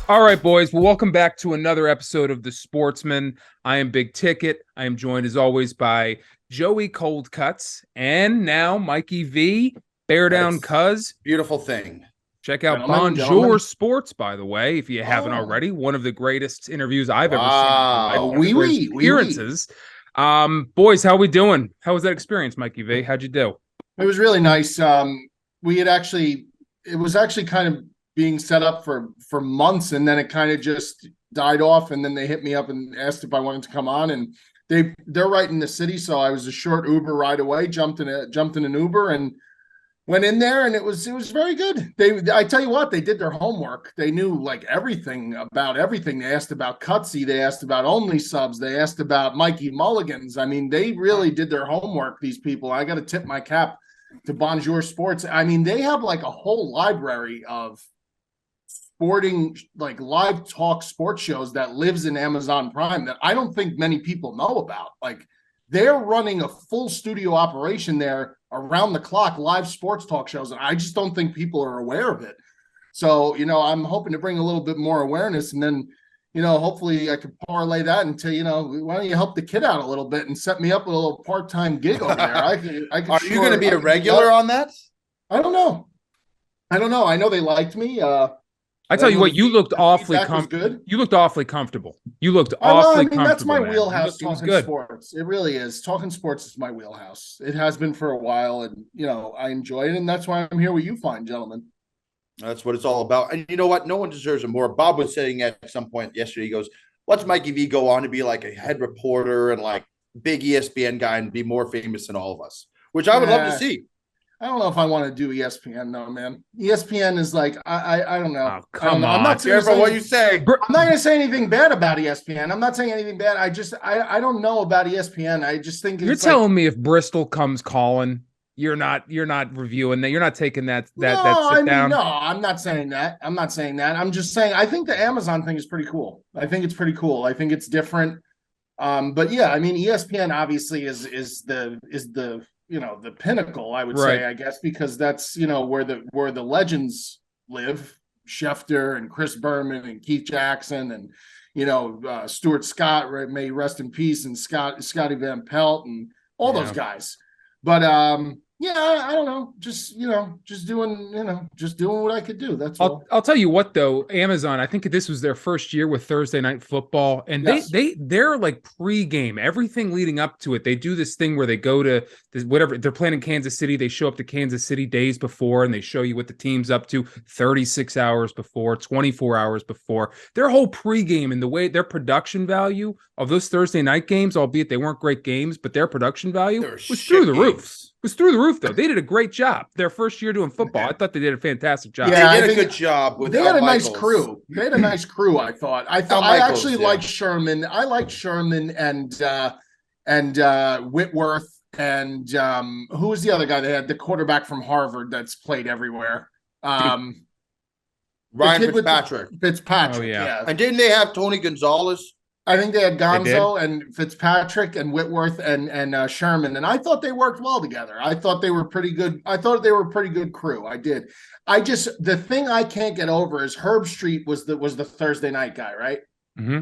All right, boys. Well, welcome back to another episode of the Sportsmen. I am Big Ticket. I am joined as always by Joey Cold Cuts and now Mikey V. Bear down, That's cuz. beautiful thing. Check out Gentlemen. Bonjour Sports, by the way, if you haven't Oh, already. One of the greatest interviews I've ever seen in my life. wow. Oui, For his oui, oui, oui. appearances. Boys, how we doing? How was that experience, Mikey V? How'd you do? It was really nice. It was actually kind of being set up for months, and then it kind of just died off. And then they hit me up and asked if I wanted to come on, and they're right in the city, so I was a short Uber ride away. Jumped in an Uber and went in there, and it was very good. I tell you what, they did their homework. They knew like everything about everything. They asked about Cutsy, they asked about only subs, they asked about Mikey Mulligans. I mean, they really did their homework, these people. I got to tip my cap to Bonjour Sports. I mean, they have like a whole library of sporting, like live talk sports shows that lives in Amazon Prime that I don't think many people know about. Like, they're running a full studio operation there around the clock, live sports talk shows. And I just don't think people are aware of it. So, I'm hoping to bring a little bit more awareness, and then, hopefully I could parlay that into, why don't you help the kid out a little bit and set me up with a little part-time gig over there? I could Are you going to be a regular on that? I don't know. I know they liked me. I tell you what, you looked awfully good. You looked awfully comfortable. You looked awfully comfortable. That's my man. wheelhouse. It was Talking good. sports, it really is. Talking sports is my wheelhouse. It has been for a while, and I enjoy it, and that's why I'm here with you, fine gentlemen. That's what it's all about. And you know what? No one deserves it more. Bob was saying at some point yesterday, he goes, "Let's Mikey V go on to be like a head reporter and like big ESPN guy and be more famous than all of us," which I would love to see. I don't know if I want to do ESPN though, man. ESPN is like I don't know. Oh, come on. I'm not Careful what you say. I'm not going to say anything bad about ESPN. I'm not saying anything bad. I don't know about ESPN. I just think You're telling me if Bristol comes calling, you're not reviewing that. You're not taking that sit down. No, I'm not saying that. I'm just saying I think the Amazon thing is pretty cool. I think it's pretty cool. I think it's different. But yeah, I mean, ESPN obviously is the the pinnacle, I would say, I guess, because that's where the legends live. Schefter and Chris Berman and Keith Jackson and Stuart Scott, may rest in peace, and Scotty Van Pelt and all those guys. But I don't know, just doing what I could do. That's all. I'll tell you what though, Amazon, I think this was their first year with Thursday Night Football, and they're like pre-game, everything leading up to it. They do this thing where they go to whatever they're playing in Kansas City. They show up to Kansas City days before, and they show you what the team's up to 36 hours before, 24 hours before. Their whole pre-game and the way their production value of those Thursday night games, albeit they weren't great games, but their production value was through the roof. Was through the roof, though. They did a great job. Their first year doing football, I thought they did a fantastic job. Yeah, they did a good job. They had a nice crew. They had a nice crew. I thought. I actually liked Sherman. I liked Sherman and Whitworth and who was the other guy they had? The quarterback from Harvard that's played everywhere. Ryan Fitzpatrick. Fitzpatrick. Oh, yeah. And didn't they have Tony Gonzalez? I think they had Gonzo and Fitzpatrick and Whitworth and Sherman, and I thought they worked well together. I thought they were pretty good. I thought they were a pretty good crew. I did. The thing I can't get over is Herb Street was the Thursday night guy, right? Mm-hmm.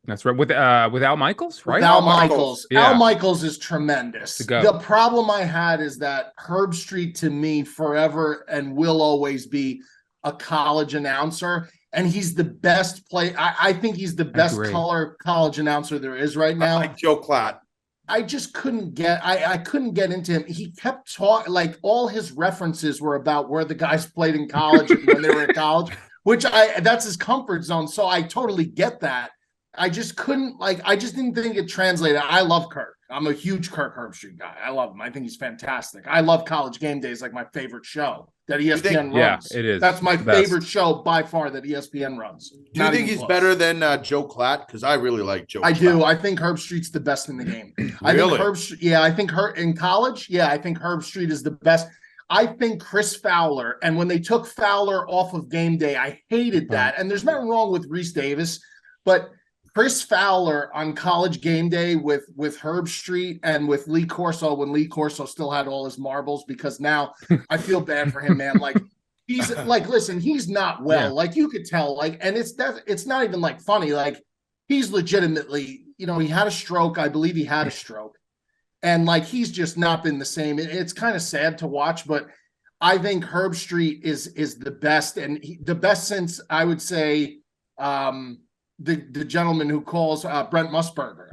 That's right. With Al Michaels, right? Al Michaels. Yeah. Al Michaels is tremendous. The problem I had is that Herb Street, to me, forever and will always be a college announcer. And he's the best I think he's the best color college announcer there is right now. Like Joe Klatt. I just couldn't get I couldn't get into him. He kept talking, like all his references were about where the guys played in college and when they were in college, which that's his comfort zone. So I totally get that. I just couldn't I just didn't think it translated. I love Kirk. I'm a huge Kirk Herbstreit guy. I love him. I think he's fantastic. I love College Game Day. It's like my favorite show that ESPN runs. Yeah, it is. That's my favorite show by far that ESPN runs. Do you think he's better than Joe Klatt? Because I really like Joe Klatt. I do. I think Herbstreit's the best in the game. Really? I think in college, I think Herbstreit is the best. I think Chris Fowler, and when they took Fowler off of Game Day, I hated that. And there's nothing wrong with Reese Davis, but Chris Fowler on College Game Day with Herbstreit and with Lee Corso, when Lee Corso still had all his marbles, because now I feel bad for him, man. Like, He's like, listen, he's not well. Yeah. Like you could tell, like, and it's not even like funny. Like he's legitimately, he had a stroke. I believe he had a stroke. And like he's just not been the same. It's kind of sad to watch, but I think Herb Street is the best, and the best since I would say the gentleman who calls Brent Musburger.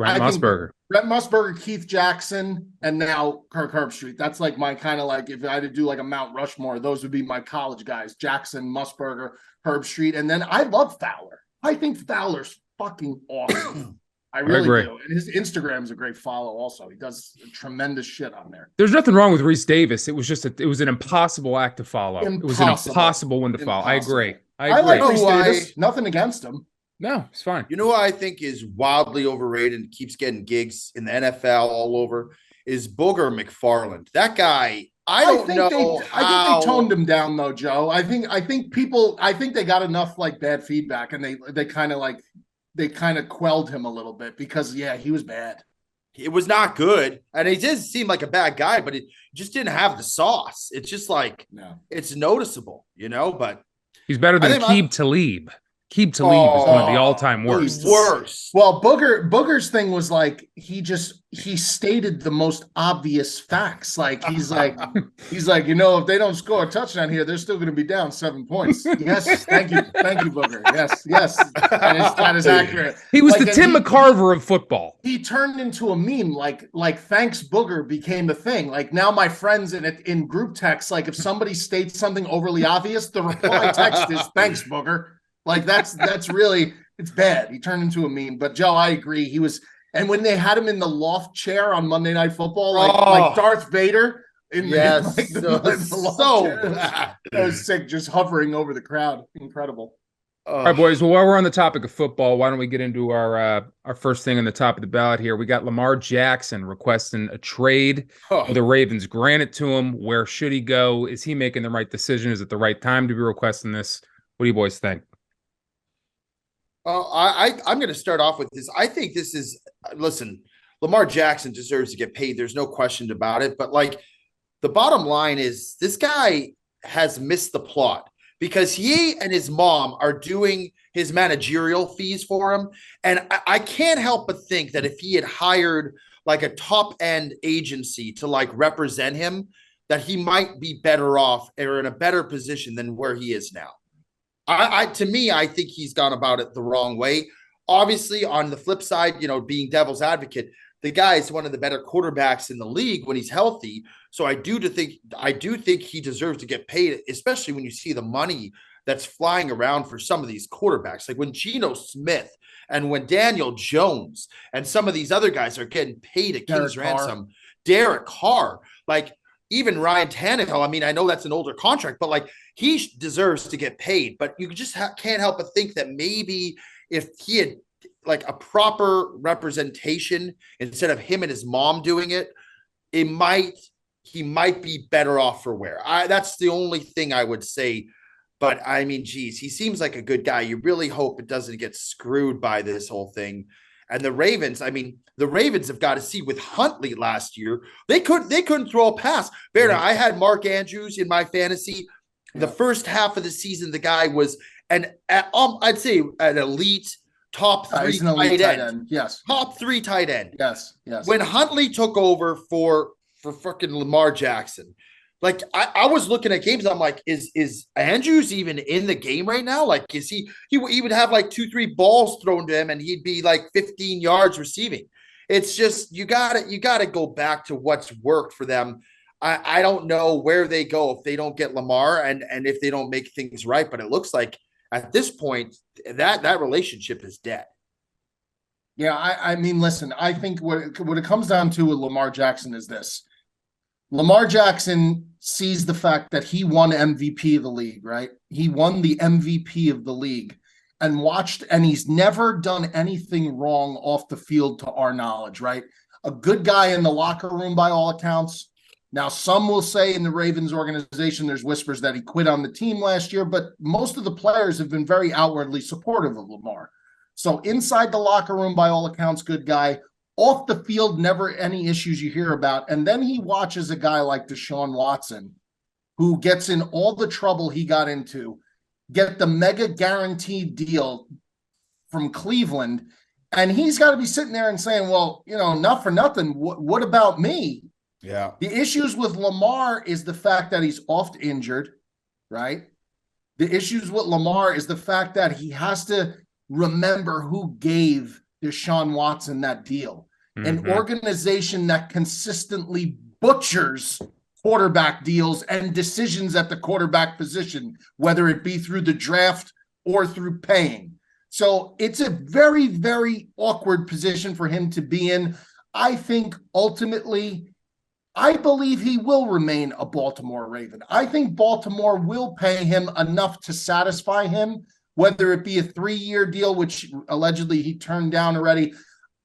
Brent Musburger, Keith Jackson, and now Kirk Herbstreit. That's like my kind of like, if I had to do like a Mount Rushmore, those would be my college guys: Jackson, Musburger, Herbstreit, and then I love Fowler. I think Fowler's fucking awesome. I really do. And his Instagram is a great follow also. He does tremendous shit on there. There's nothing wrong with Reese Davis. It was just it was an impossible act to follow. It was an impossible one to follow. I agree. I like Reese Davis. Nothing against him. No, it's fine. You know who I think is wildly overrated and keeps getting gigs in the NFL all over is Booger McFarland. That guy, I think they toned him down though, Joe. I think they got enough like bad feedback, and they kind of quelled him a little bit because he was bad. It was not good, and he did seem like a bad guy, but it just didn't have the sauce. It's just like it's noticeable, but he's better than Aqib Talib. Aqib Talib is one of the all-time worst. Well, Booger's thing was like he stated the most obvious facts. Like he's like, if they don't score a touchdown here, they're still going to be down 7 points. Yes, thank you, Booger. Yes, that is accurate. He was the Tim McCarver of football. He turned into a meme. Like thanks Booger became a thing. Like now my friends in group text, like if somebody states something overly obvious, the reply text is thanks Booger. Like that's really, it's bad. He turned into a meme. But Joe, I agree. He was, and when they had him in the loft chair on Monday Night Football, like Darth Vader the loft chair. That was sick, just hovering over the crowd. Incredible. All right, boys. Well, while we're on the topic of football, why don't we get into our first thing on the top of the ballot here? We got Lamar Jackson requesting a trade with the Ravens. Grant it to him. Where should he go? Is he making the right decision? Is it the right time to be requesting this? What do you boys think? I'm going to start off with this. I think this is, listen, Lamar Jackson deserves to get paid. There's no question about it. But like the bottom line is this guy has missed the plot because he and his mom are doing his managerial fees for him. And I can't help but think that if he had hired like a top end agency to like represent him, that he might be better off or in a better position than where he is now. To me, I think he's gone about it the wrong way. Obviously, on the flip side, being devil's advocate, the guy is one of the better quarterbacks in the league when he's healthy. So I do think he deserves to get paid, especially when you see the money that's flying around for some of these quarterbacks. Like when Geno Smith and when Daniel Jones and some of these other guys are getting paid at King's ransom, Derek Carr, like even Ryan Tannehill. I mean, I know that's an older contract, but like he deserves to get paid. But you just can't help but think that maybe if he had like a proper representation instead of him and his mom doing it, he might be better off for wear. That's the only thing I would say. But I mean, geez, he seems like a good guy. You really hope it doesn't get screwed by this whole thing. And the Ravens have got to see with Huntley last year. They couldn't throw a pass. I had Mark Andrews in my fantasy. The first half of the season, the guy was I'd say an elite top three tight end. Yes. Top three tight end. Yes. When Huntley took over for fucking Lamar Jackson, like I was looking at games, I'm like, is Andrews even in the game right now? Like, is he would have like 2-3 balls thrown to him and he'd be like 15 yards receiving. It's just you gotta go back to what's worked for them. I don't know where they go if they don't get Lamar and if they don't make things right, but it looks like at this point that relationship is dead. Yeah, I mean, listen, I think what it comes down to with Lamar Jackson is this. Lamar Jackson sees the fact that he won MVP of the league, right? He won the MVP of the league and he's never done anything wrong off the field to our knowledge, right? A good guy in the locker room by all accounts. Now, some will say in the Ravens organization, there's whispers that he quit on the team last year, but most of the players have been very outwardly supportive of Lamar. So inside the locker room, by all accounts, good guy. Off the field, never any issues you hear about. And then he watches a guy like Deshaun Watson who gets in all the trouble he got into, get the mega guaranteed deal from Cleveland, and he's got to be sitting there and saying, well, not for nothing, what about me? Yeah. The issues with Lamar is the fact that he's oft injured, right? The issues with Lamar is the fact that he has to remember who gave Deshaun Watson that deal. An organization that consistently butchers quarterback deals and decisions at the quarterback position, whether it be through the draft or through paying. So it's a very, very awkward position for him to be in. I think ultimately, I believe he will remain a Baltimore Raven. I think Baltimore will pay him enough to satisfy him, whether it be a 3-year deal, which allegedly he turned down already.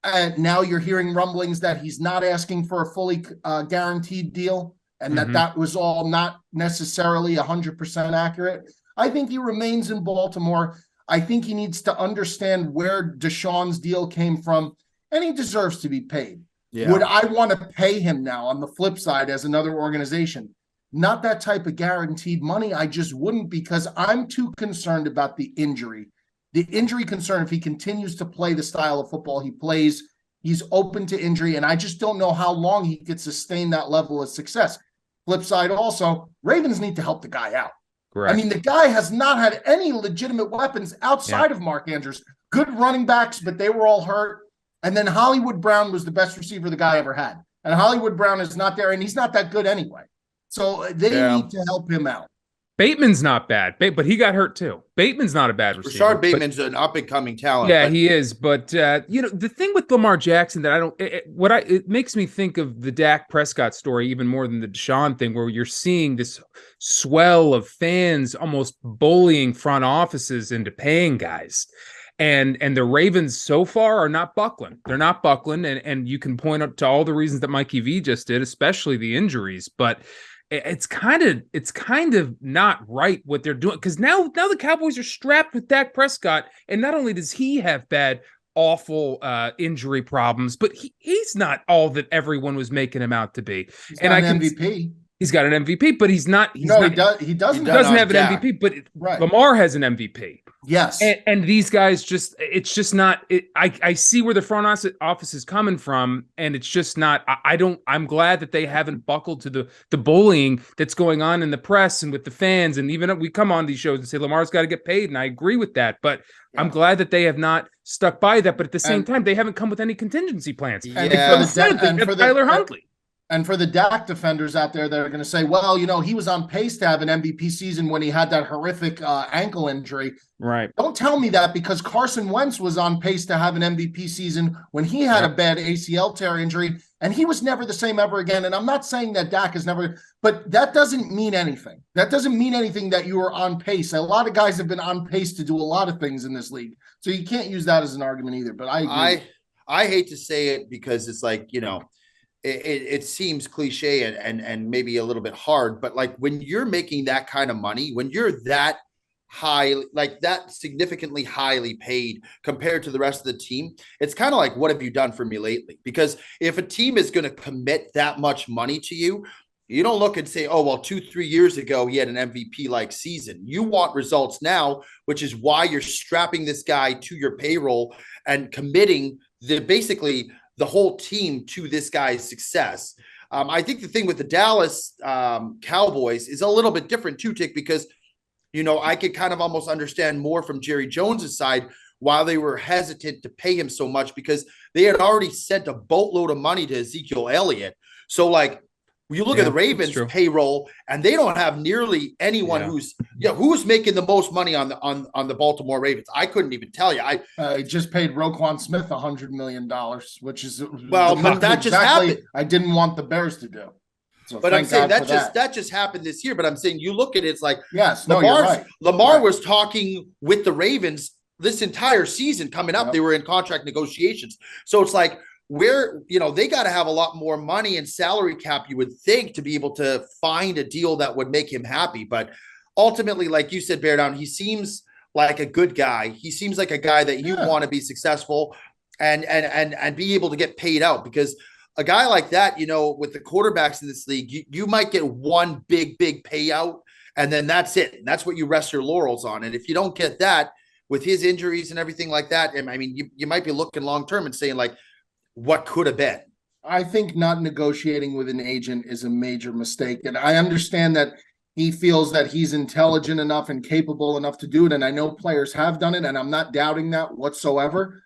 And now you're hearing rumblings that he's not asking for a fully guaranteed deal, and that was all not necessarily 100% accurate. I think he remains in Baltimore. I think he needs to understand where Deshaun's deal came from, and he deserves to be paid. Yeah. Would I want to pay him now on the flip side as another organization? Not that type of guaranteed money. I just wouldn't, because I'm too concerned about the injury. The injury concern, if he continues to play the style of football he plays, he's open to injury, and I just don't know how long he could sustain that level of success. Flip side also, Ravens need to help the guy out. Correct. I mean, the guy has not had any legitimate weapons outside of Mark Andrews. Good running backs, but they were all hurt. And then Hollywood Brown was the best receiver the guy ever had. And Hollywood Brown is not there, and he's not that good anyway. So they need to help him out. Bateman's not bad, but he got hurt too. Bateman's not a bad receiver. Rashard Bateman's an up-and-coming talent. Yeah, he is. But, the thing with Lamar Jackson that it makes me think of the Dak Prescott story even more than the Deshaun thing, where you're seeing this swell of fans almost bullying front offices into paying guys. And the Ravens so far are not buckling. They're not buckling. And you can point out to all the reasons that Mikey V just did, especially the injuries. But it's kind of not right what they're doing, because now the Cowboys are strapped with Dak Prescott, and not only does he have awful injury problems, but he's not all that everyone was making him out to be. He's got an MVP. He's got an MVP, but he's not. He doesn't have an MVP, but Lamar has an MVP. Yes, and these guys it's just not. I see where the front office is coming from, and it's just not. I'm glad that they haven't buckled to the bullying that's going on in the press and with the fans, and even we come on these shows and say Lamar's got to get paid, and I agree with that. But I'm glad that they have not stuck by that. But at the same time, they haven't come with any contingency plans. For Tyler Huntley. And for the Dak defenders out there that are going to say, well, he was on pace to have an MVP season when he had that horrific ankle injury. Right. Don't tell me that, because Carson Wentz was on pace to have an MVP season when he had a bad ACL tear injury, and he was never the same ever again. And I'm not saying that Dak is never, but that doesn't mean anything. That doesn't mean anything that you are on pace. A lot of guys have been on pace to do a lot of things in this league. So you can't use that as an argument either. But I agree. I hate to say it, because it's like, it seems cliche and maybe a little bit hard, but like when you're making that kind of money, when you're that high, like that significantly highly paid compared to the rest of the team, it's kind of like, what have you done for me lately? Because if a team is going to commit that much money to you, you don't look and say, oh, well, 2-3 years ago, he had an MVP-like season. You want results now, which is why you're strapping this guy to your payroll and committing basically the whole team to this guy's success. I think the thing with the Dallas Cowboys is a little bit different too, Tick, because, I could kind of almost understand more from Jerry Jones's side why they were hesitant to pay him so much, because they had already sent a boatload of money to Ezekiel Elliott. So like, you look at the Ravens payroll, and they don't have nearly anyone who's making the most money on the Baltimore Ravens. I couldn't even tell you. I just paid Roquan Smith $100 million, which is but that just happened. I didn't want the Bears to do. So but I'm saying that just happened this year. But I'm saying you look at it, it's like you're right. Lamar was talking with the Ravens this entire season coming up. They were in contract negotiations, so it's like, where, they got to have a lot more money and salary cap, you would think, to be able to find a deal that would make him happy. But ultimately, like you said, Bear Down, he seems like a good guy. He seems like a guy that you want to be successful and be able to get paid out, because a guy like that, with the quarterbacks in this league, you might get one big payout, and then that's it. And that's what you rest your laurels on. And if you don't get that with his injuries and everything like that, I mean, you might be looking long-term and saying, like, what could have been? I think not negotiating with an agent is a major mistake. And I understand that he feels that he's intelligent enough and capable enough to do it. And I know players have done it, and I'm not doubting that whatsoever.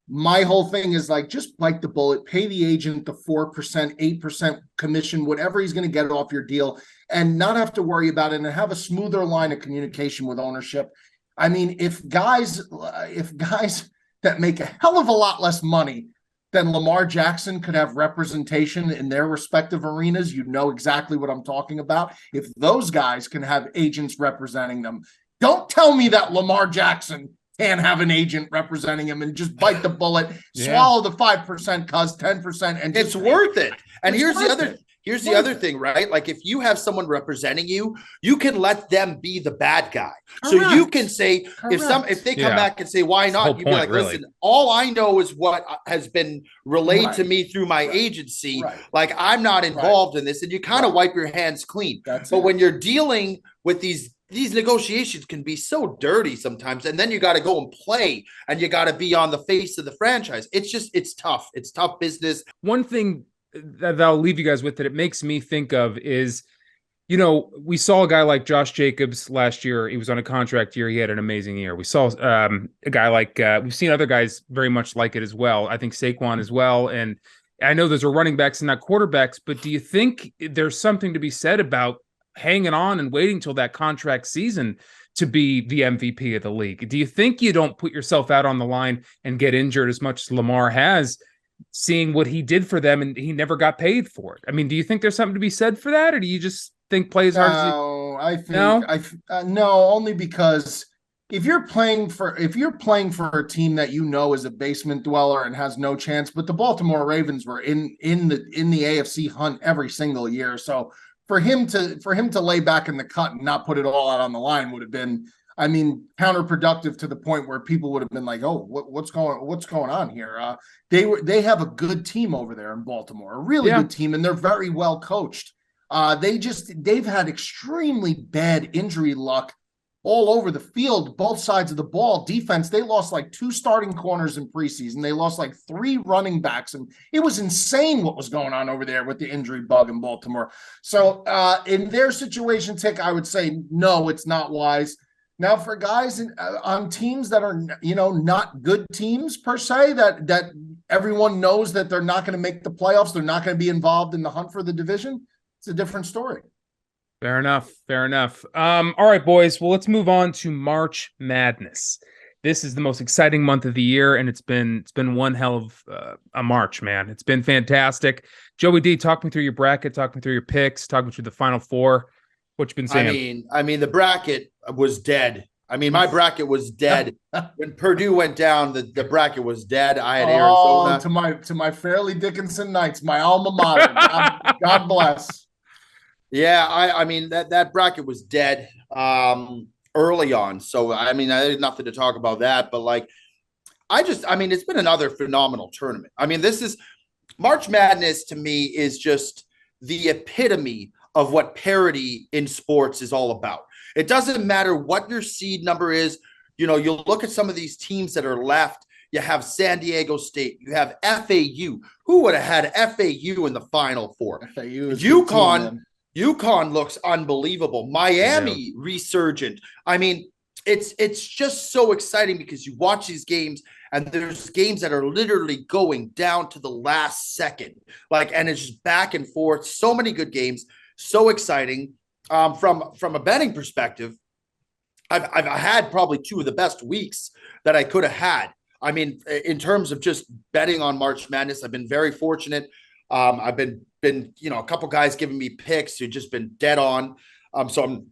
My whole thing is like, just bite the bullet, pay the agent the 4%, 8% commission, whatever he's going to get off your deal, and not have to worry about it, and have a smoother line of communication with ownership. I mean, if guys that make a hell of a lot less money than Lamar Jackson could have representation in their respective arenas, you know exactly what I'm talking about. If those guys can have agents representing them, don't tell me that Lamar Jackson can't have an agent representing him, and just bite the bullet, swallow the 5%, cause 10%, and it's worth it. And here's the other thing, right? Like, if you have someone representing you, you can let them be the bad guy. Correct. So you can say, if they come back and say, why not? You'd be like, listen, all I know is what has been relayed to me through my agency. Right. Like, I'm not involved in this, and you kind of wipe your hands clean. But when you're dealing with these negotiations can be so dirty sometimes, and then you got to go and play, and you got to be on the face of the franchise. It's tough. It's tough business. One thing that I'll leave you guys with that it makes me think of is, we saw a guy like Josh Jacobs last year. He was on a contract year. He had an amazing year. We saw a guy like, we've seen other guys very much like it as well. I think Saquon as well. And I know those are running backs and not quarterbacks, but do you think there's something to be said about hanging on and waiting till that contract season to be the MVP of the league? Do you think you don't put yourself out on the line and get injured as much as Lamar has, seeing what he did for them and he never got paid for it? I mean, do you think there's something to be said for that, or do you just think play as hard as no, only because if you're playing for a team that is a basement dweller and has no chance, but the Baltimore Ravens were in the AFC hunt every single year, so for him to lay back in the cut and not put it all out on the line would have been, I mean, counterproductive to the point where people would have been like, "Oh, what's going on here?" They have a good team over there in Baltimore, a really good team, and they're very well coached. They've had extremely bad injury luck all over the field, both sides of the ball. Defense, they lost like 2 starting corners in preseason. They lost like 3 running backs, and it was insane what was going on over there with the injury bug in Baltimore. So in their situation, Tick, I would say no, it's not wise. Now, for guys on teams that are, not good teams per se, that everyone knows that they're not going to make the playoffs, they're not going to be involved in the hunt for the division, it's a different story. Fair enough. All right, boys. Well, let's move on to March Madness. This is the most exciting month of the year, and it's been one hell of a March, man. It's been fantastic. Joey D, talk me through your bracket, talk me through your picks, talk me through the Final Four. What you been saying? I mean, the bracket was dead. I mean, my bracket was dead when Purdue went down. The bracket was dead. I had Arizona to my Fairleigh Dickinson Knights, my alma mater. God bless. Yeah, I mean that bracket was dead early on. So I mean, I had nothing to talk about that. But like, it's been another phenomenal tournament. I mean, this is March Madness to me is just the epitome of what parity in sports is all about. It doesn't matter what your seed number is. You'll look at some of these teams that are left. You have San Diego State. You have FAU. Who would have had FAU in the Final Four? FAU is UConn looks unbelievable. Miami resurgent. I mean, it's just so exciting because you watch these games and there's games that are literally going down to the last second. And it's just back and forth. So many good games. So exciting. From a betting perspective, I've had probably 2 of the best weeks that I could have had. I mean, in terms of just betting on March Madness, I've been very fortunate. I've been a couple guys giving me picks who've just been dead on. So I'm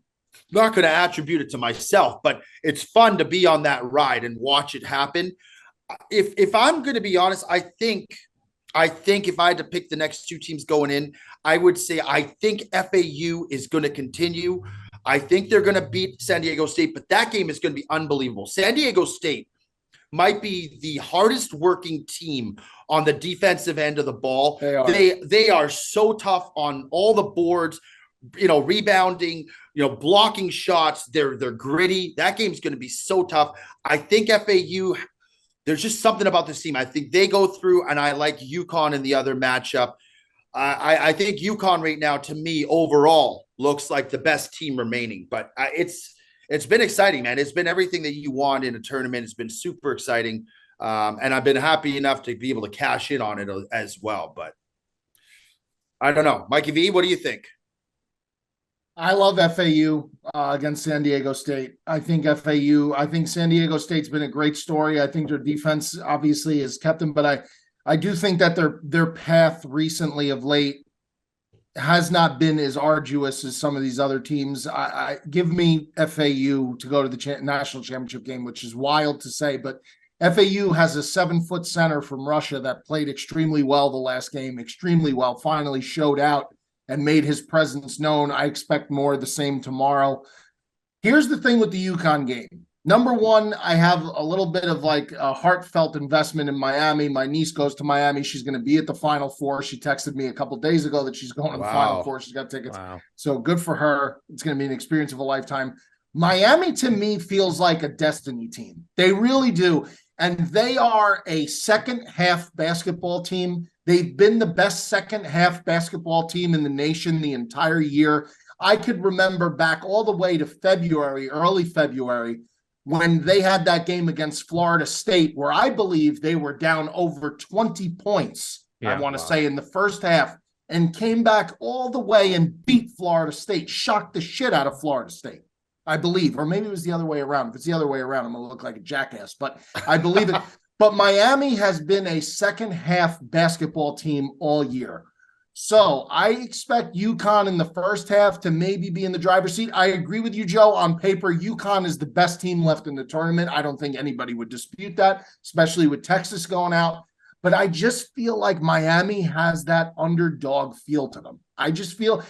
not going to attribute it to myself, but it's fun to be on that ride and watch it happen. If I'm going to be honest, I think if I had to pick the next 2 teams going in, I would say I think FAU is going to continue. I think they're going to beat San Diego State, but that game is going to be unbelievable. San Diego State might be the hardest working team on the defensive end of the ball. They are so tough on all the boards, rebounding, blocking shots. They're gritty. That game's going to be so tough. I think FAU, there's just something about this team. I think they go through, and I like UConn in the other matchup. I think UConn right now, to me, overall, looks like the best team remaining. But it's been exciting, man. It's been everything that you want in a tournament. It's been super exciting. And I've been happy enough to be able to cash in on it as well. But I don't know. Mikey V, what do you think? I love FAU against San Diego State. I think San Diego State's been a great story. I think their defense obviously has kept them, but I do think that their path recently of late has not been as arduous as some of these other teams. I give me FAU to go to the national championship game, which is wild to say, but FAU has a 7-foot center from Russia that played extremely well the last game, finally showed out and made his presence known. I expect more of the same tomorrow. Here's the thing with the UConn game. Number one, I have a little bit of like a heartfelt investment in Miami. My niece goes to Miami. She's going to be at the Final Four. She texted me a couple days ago that she's going to the Final Four. She's got tickets. Wow. So good for her. It's going to be an experience of a lifetime. Miami, to me, feels like a destiny team. They really do. And they are a second-half basketball team. They've been the best second-half basketball team in the nation the entire year. I could remember back all the way to February, early February, when they had that game against Florida State, where I believe they were down over 20 points, I want to say, in the first half, and came back all the way and beat Florida State, shocked the shit out of Florida State, I believe. Or maybe it was the other way around. If it's the other way around, I'm going to look like a jackass, but I believe it. But Miami has been a second-half basketball team all year. So I expect UConn in the first half to maybe be in the driver's seat. I agree with you, Joe. On paper, UConn is the best team left in the tournament. I don't think anybody would dispute that, especially with Texas going out. But I just feel like Miami has that underdog feel to them. I just feel,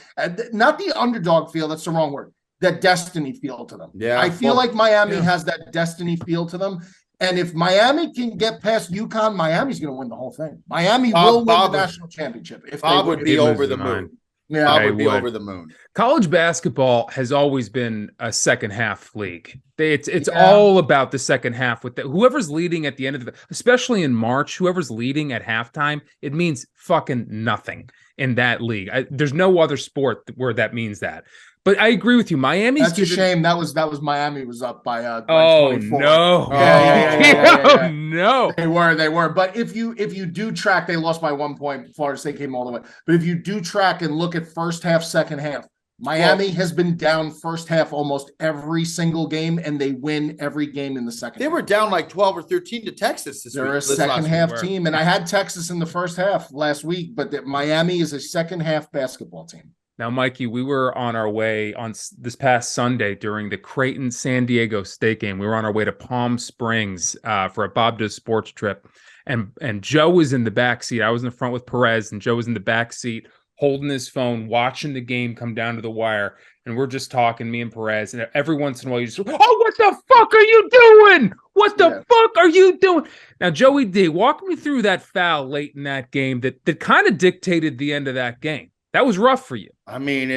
not the underdog feel, that's the wrong word, that destiny feel to them. Yeah, I feel like Miami has that destiny feel to them. And if Miami can get past UConn, Miami's going to win the whole thing. Miami will win the national championship. If Bob would be over the moon. Yeah, Bob would be over the moon. College basketball has always been a second half league. It's all about the second half. With whoever's leading at the end of especially in March, whoever's leading at halftime, it means fucking nothing in that league. There's no other sport where that means that. But I agree with you. Miami's a shame. That was Miami was up by 24. No. Yeah. No. They were. But if you do track, they lost by 1 point. Florida State came all the way. But if you do track and look at first half, second half, Miami has been down first half almost every single game, and they win every game in the second. They were down like 12 or 13 to Texas this week. They're a second half team, and I had Texas in the first half last week, but Miami is a second half basketball team. Now, Mikey, we were on our way on this past Sunday during the Creighton-San Diego State game. We were on our way to Palm Springs for a Bob Does Sports trip, and Joe was in the back seat. I was in the front with Perez, and Joe was in the back seat holding his phone, watching the game come down to the wire, and we're just talking, me and Perez, and every once in a while you just, oh, what the fuck are you doing? What the fuck are you doing? Now, Joey D, walk me through that foul late in that game that kind of dictated the end of that game. That was rough for you. I mean,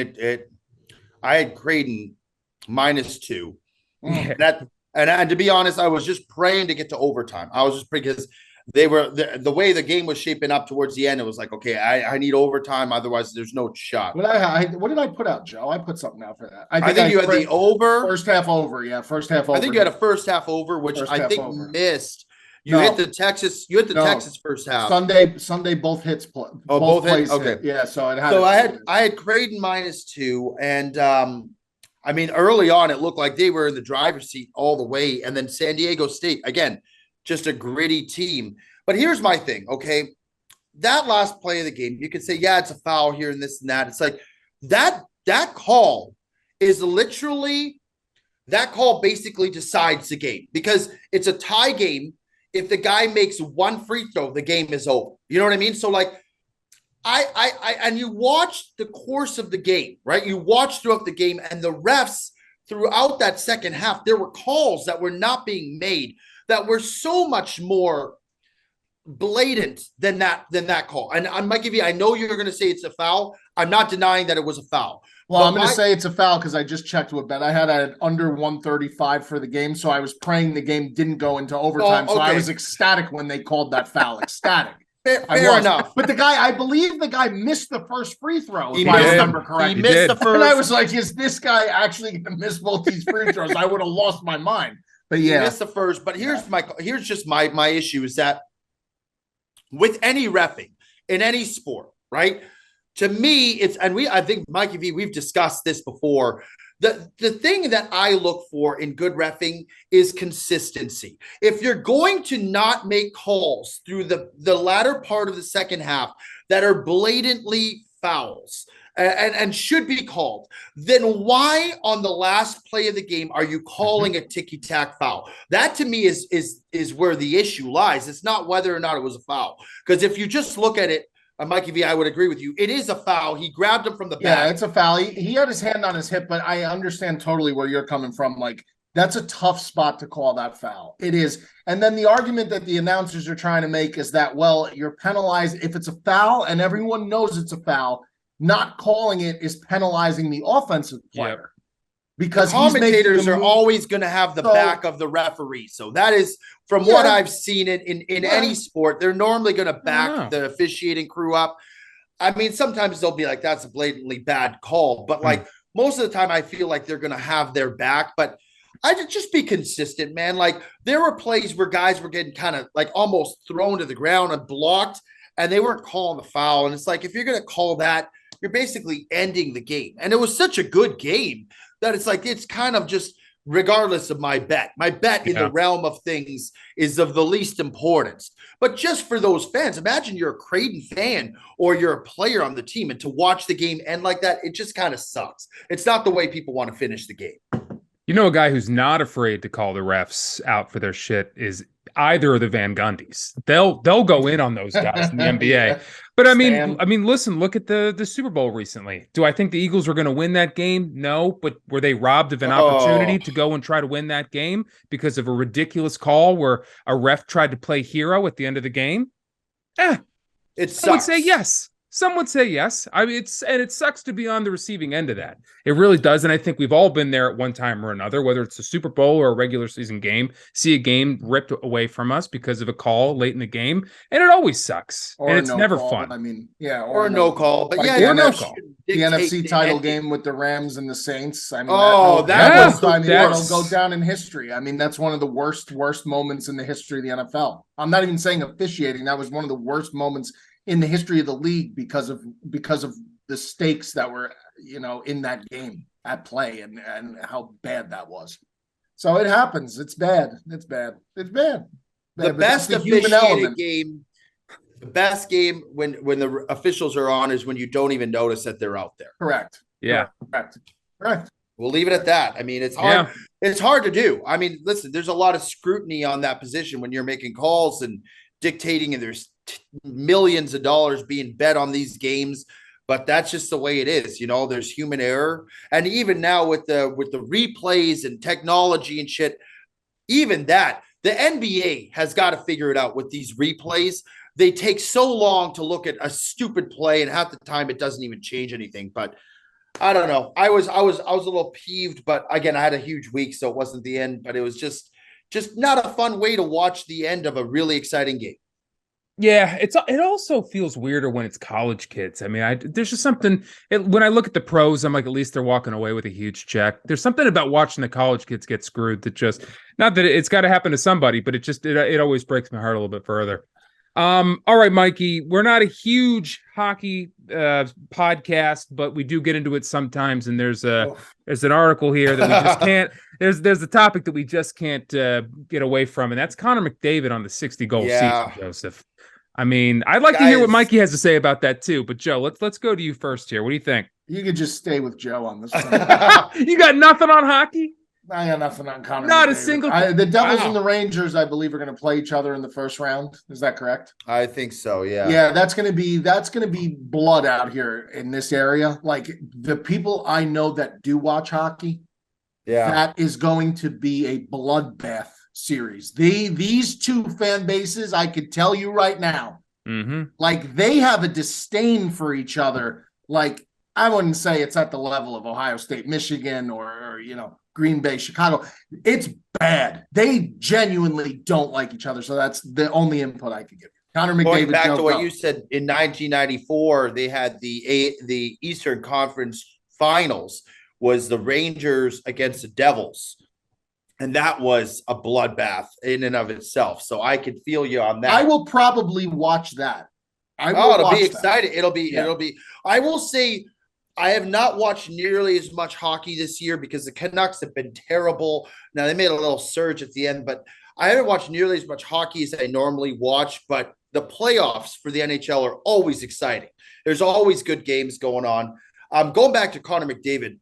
I had Creighton -2. And to be honest, I was just praying to get to overtime. I was just because they were the way the game was shaping up towards the end. It was like, okay, I need overtime. Otherwise, there's no shot. What did I put out, Joe? I put something out for that. I think you had the over. First half over. Yeah, first half over. I think you had a first half over, which I think missed. You hit the Texas first half. Sunday both hits. Both hits. Okay. Hit. Yeah. So I had Creighton -2, and I mean, early on it looked like they were in the driver's seat all the way, and then San Diego State again, just a gritty team. But here's my thing. Okay, that last play of the game, you could say, yeah, it's a foul here and this and that. It's like that call is literally that call basically decides the game because it's a tie game. If the guy makes one free throw, the game is over. You know what I mean? So like, and you watch the course of the game, right? You watch throughout the game, and the refs throughout that second half, there were calls that were not being made that were so much more blatant than that call. And Mikey V, I know you're going to say it's a foul. I'm not denying that it was a foul. Well, I'm going to say it's a foul because I just checked with Bet. I had it under 135 for the game, so I was praying the game didn't go into overtime. So I was ecstatic when they called that foul. Ecstatic. Fair enough. But I believe the guy missed the first free throw, if I remember correctly. He missed the first. And I was like, is this guy actually going to miss both these free throws? I would have lost my mind. But yeah. He missed the first. But here's just my issue is that with any reffing in any sport, right? To me, I think Mikey V, we've discussed this before. The thing that I look for in good reffing is consistency. If you're going to not make calls through the latter part of the second half that are blatantly fouls and should be called, then why on the last play of the game are you calling a ticky-tack foul? That to me is where the issue lies. It's not whether or not it was a foul. Because if you just look at it, Mikey V, I would agree with you. It is a foul. He grabbed him from the back. Yeah, it's a foul. He had his hand on his hip, but I understand totally where you're coming from. Like, that's a tough spot to call that foul. It is. And then the argument that the announcers are trying to make is that, well, you're penalized. If it's a foul and everyone knows it's a foul, not calling it is penalizing the offensive player. Yep. Because the commentators are always going to have the back of the referee. So that is, from what I've seen it in any sport, they're normally going to back the officiating crew up. I mean, sometimes they'll be like, that's a blatantly bad call. But like most of the time, I feel like they're going to have their back. But I just be consistent, man. Like there were plays where guys were getting kind of like almost thrown to the ground and blocked, and they weren't calling the foul. And it's like, if you're going to call that, you're basically ending the game. And it was such a good game that it's like, it's kind of just regardless of my bet. My bet in the realm of things is of the least importance. But just for those fans, imagine you're a Creighton fan or you're a player on the team, and to watch the game end like that, it just kind of sucks. It's not the way people want to finish the game. You know, a guy who's not afraid to call the refs out for their shit is either of the Van Gundys. They'll go in on those guys in the NBA. But I mean, listen, look at the Super Bowl recently. Do I think the Eagles were going to win that game? No, but were they robbed of an opportunity to go and try to win that game because of a ridiculous call where a ref tried to play hero at the end of the game? Some would say yes. Some would say yes. I mean, it sucks to be on the receiving end of that. It really does. And I think we've all been there at one time or another, whether it's a Super Bowl or a regular season game, see a game ripped away from us because of a call late in the game. And it always sucks. And it's never fun. I mean, or no call. But or no call. The NFC title game with the Rams and the Saints. I mean, that'll go down in history. I mean, that's one of the worst moments in the history of the NFL. I'm not even saying officiating. That was one of the worst moments in the history of the league because of the stakes that were, in that game at play and how bad that was. So it happens. It's bad. It's bad. The best officiated game, the best game when the officials are on is when you don't even notice that they're out there. Correct. Yeah. Correct. We'll leave it at that. I mean, it's hard. Yeah. It's hard to do. I mean, listen, there's a lot of scrutiny on that position when you're making calls and dictating, and there's millions of dollars being bet on these games, but that's just the way it is. There's human error. And even now with the replays and technology and shit, even that, the NBA has got to figure it out with these replays. They take so long to look at a stupid play, and half the time it doesn't even change anything. But I don't know. I was a little peeved, but again, I had a huge week, so it wasn't the end, but it was just not a fun way to watch the end of a really exciting game. Yeah, it also feels weirder when it's college kids. I mean, there's just something when I look at the pros, I'm like, at least they're walking away with a huge check. There's something about watching the college kids get screwed that just, not that it's got to happen to somebody, but it always breaks my heart a little bit further. All right, Mikey, we're not a huge hockey podcast, but we do get into it sometimes. And there's an article here that we just can't. There's a topic that we just can't get away from, and that's Connor McDavid on the 60-goal season, Joseph. I mean, I'd like to hear what Mikey has to say about that too. But Joe, let's go to you first here. What do you think? You could just stay with Joe on this one. You got nothing on hockey? I got nothing on Connor. Not McDavid. A single. The Devils and the Rangers, I believe, are going to play each other in the first round. Is that correct? I think so. Yeah. Yeah, that's going to be blood out here in this area. Like the people I know that do watch hockey. Yeah, that is going to be a bloodbath series. These two fan bases, I could tell you right now, like they have a disdain for each other. Like I wouldn't say it's at the level of Ohio State, Michigan, or Green Bay, Chicago. It's bad. They genuinely don't like each other. So that's the only input I could give you. Connor McDavid. Going back to what you said, in 1994, they had the Eastern Conference Finals was the Rangers against the Devils. And that was a bloodbath in and of itself. So I could feel you on that. I will probably watch that. It'll be exciting. It'll be. I will say I have not watched nearly as much hockey this year because the Canucks have been terrible. Now they made a little surge at the end, but I haven't watched nearly as much hockey as I normally watch. But the playoffs for the NHL are always exciting. There's always good games going on. Going back to Connor McDavid,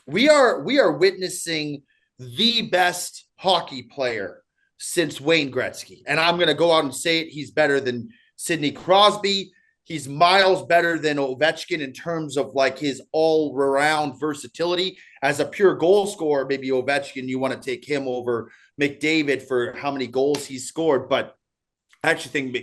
we are witnessing the best hockey player since Wayne Gretzky. And I'm going to go out and say it. He's better than Sidney Crosby. He's miles better than Ovechkin in terms of like his all-around versatility. As a pure goal scorer, maybe Ovechkin, you want to take him over McDavid for how many goals he's scored. But I think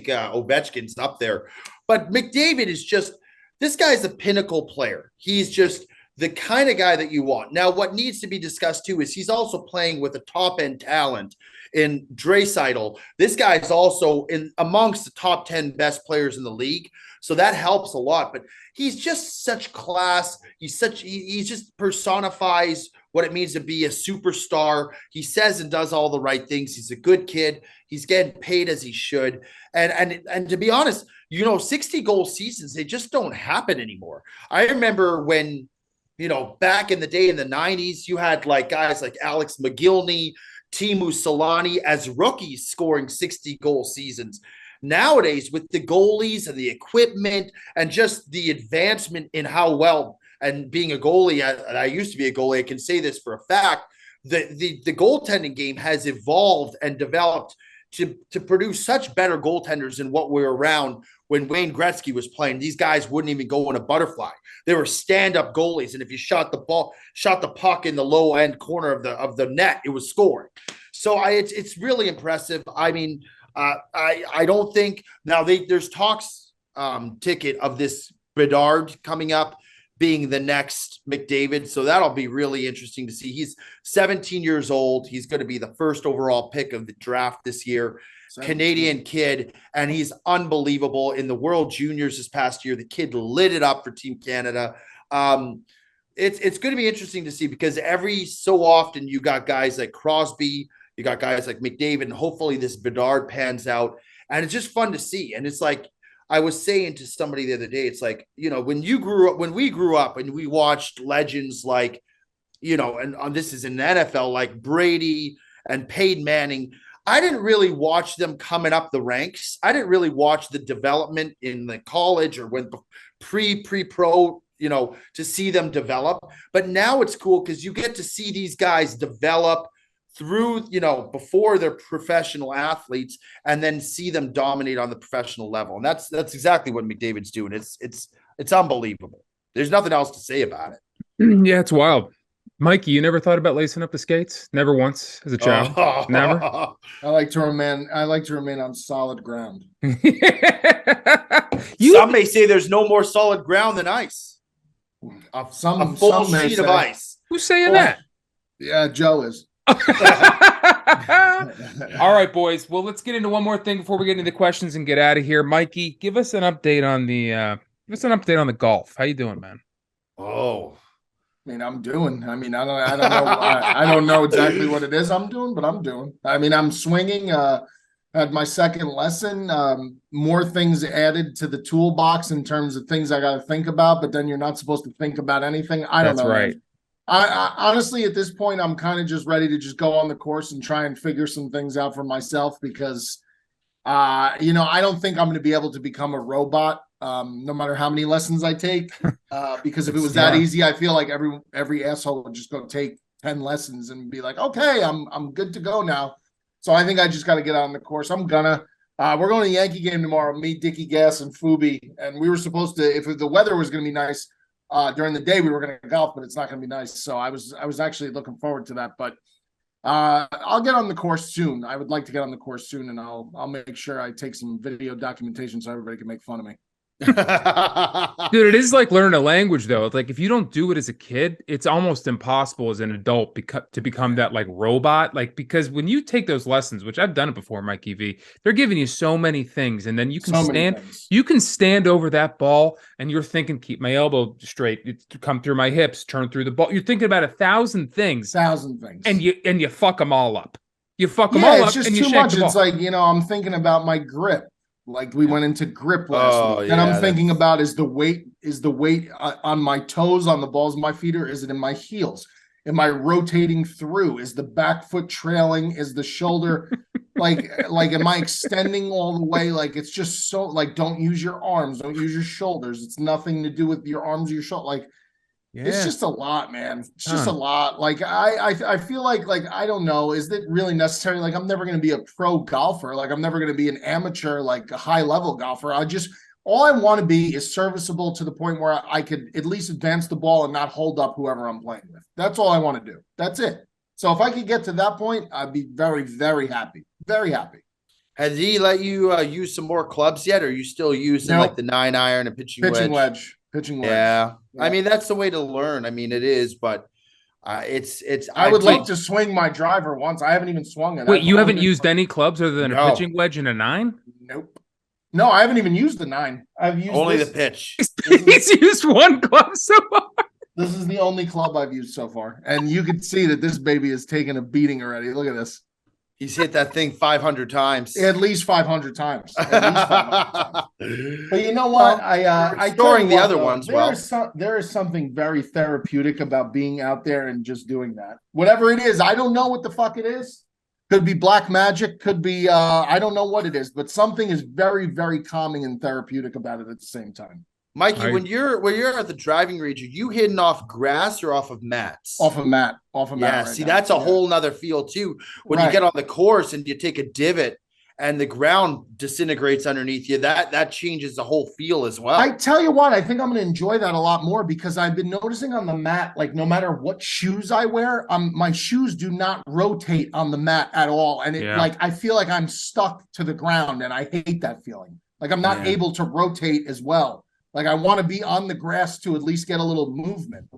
Ovechkin's up there. But McDavid is just, this guy's a pinnacle player. He's just the kind of guy that you want. Now, what needs to be discussed too is he's also playing with a top-end talent in Draisaitl. This guy's also in amongst the top 10 best players in the league. So that helps a lot, but he's just such class. He just personifies what it means to be a superstar. He says and does all the right things. He's a good kid. He's getting paid as he should. And to be honest, 60 goal seasons, they just don't happen anymore. I remember when, back in the day in the 90s, you had like guys like Alex McGillney, Teemu Solani as rookies scoring 60 goal seasons. Nowadays, with the goalies and the equipment and just the advancement in how well, and being a goalie, I used to be a goalie, I can say this for a fact, the goaltending game has evolved and developed to produce such better goaltenders than what were around when Wayne Gretzky was playing. These guys wouldn't even go in a butterfly. They were stand-up goalies, and if you shot the puck in the low end corner of the net, it was scoring. So it's really impressive. I mean, I don't think now there's talks ticket of this Bedard coming up being the next McDavid. So that'll be really interesting to see. He's 17 years old. He's going to be the first overall pick of the draft this year. 17. Canadian kid, and he's unbelievable. In the World Juniors this past year, the kid lit it up for Team Canada. It's going to be interesting to see because every so often you got guys like Crosby, you got guys like McDavid, and hopefully this Bedard pans out. And it's just fun to see. And it's like, I was saying to somebody the other day, it's like, when we grew up and we watched legends like, and this is in the NFL, like Brady and Peyton Manning, I didn't really watch them coming up the ranks. I didn't really watch the development in the college or when pre-pro, to see them develop. But now it's cool because you get to see these guys develop through, before they're professional athletes and then see them dominate on the professional level. And that's exactly what McDavid's doing. It's unbelievable. There's nothing else to say about it. Yeah, it's wild. Mikey, you never thought about lacing up the skates? Never once as a child? Never? I like to remain on solid ground. Some may say there's no more solid ground than ice. A full sheet of ice. Who's saying that? Yeah, Joe is. All right, boys. Well, let's get into one more thing before we get into the questions and get out of here. Mikey, give us an update on the golf. How you doing, man? Oh, I don't know. I don't know exactly what it is I'm doing, but I'm doing. I'm swinging. Had my second lesson. More things added to the toolbox in terms of things I got to think about. But then you're not supposed to think about anything. I don't know. That's right. I honestly, at this point, I'm kind of just ready to just go on the course and try and figure some things out for myself because, I don't think I'm going to be able to become a robot. No matter how many lessons I take, because if it was that easy, I feel like every asshole would just go take 10 lessons and be like, okay, I'm good to go now. So I think I just got to get on the course. We're going to the Yankee game tomorrow. Me, Dickie Gas, and Fubi, and we were supposed to, if the weather was going to be nice during the day, we were going to golf, but it's not going to be nice. So I was actually looking forward to that. But I'll get on the course soon. I would like to get on the course soon, and I'll make sure I take some video documentation so everybody can make fun of me. Dude, it is like learning a language, though. It's like if you don't do it as a kid, it's almost impossible as an adult to become that like robot. Like, because when you take those lessons, which I've done it before, Mikey V, they're giving you so many things, and then you can stand over that ball, and you're thinking, keep my elbow straight, come through my hips, turn through the ball. You're thinking about 1,000 things, and you fuck them all up. You fuck them all up, it's just and you too much. It's like, I'm thinking about my grip. Like we went into grip last week. Then I'm thinking about is the weight on my toes, on the balls of my feet, or is it in my heels? Am I rotating through? Is the back foot trailing? Is the shoulder like am I extending all the way? Like it's just so like don't use your arms, don't use your shoulders. It's nothing to do with your arms or your shoulder. Like it's just a lot, man. It's just a lot. Like I feel like I don't know. Is it really necessary? Like I'm never going to be a pro golfer. Like I'm never going to be an amateur, like a high level golfer. All I want to be is serviceable to the point where I could at least advance the ball and not hold up whoever I'm playing with. That's all I want to do. That's it. So if I could get to that point, I'd be very, very happy. Very happy. Has he let you use some more clubs yet? Or are you still using like the 9-iron and pitching wedge? Pitching wedge. Yeah. I mean, that's the way to learn. I mean, it is, but it's. I would love to swing my driver once. I haven't even swung it. Wait, you haven't used any clubs other than a pitching wedge and a 9? Nope. No, I haven't even used the 9. I've used only the pitch. He's used one club so far. This is the only club I've used so far, and you can see that this baby has taken a beating already. Look at this. He's hit that thing 500 times. At least 500 times. But you know what? I storing the other ones. There is something very therapeutic about being out there and just doing that. Whatever it is, I don't know what the fuck it is. Could be black magic. Could be I don't know what it is, but something is very, very calming and therapeutic about it at the same time. Mikey, when you're at the driving range, are you hitting off grass or off of mats? Off of mat. Yeah, see, that's a whole nother feel too. When you get on the course and you take a divot and the ground disintegrates underneath you, that changes the whole feel as well. I tell you what, I think I'm going to enjoy that a lot more because I've been noticing on the mat, like no matter what shoes I wear, my shoes do not rotate on the mat at all. And I feel like I'm stuck to the ground and I hate that feeling. Like I'm not able to rotate as well. Like I want to be on the grass to at least get a little movement,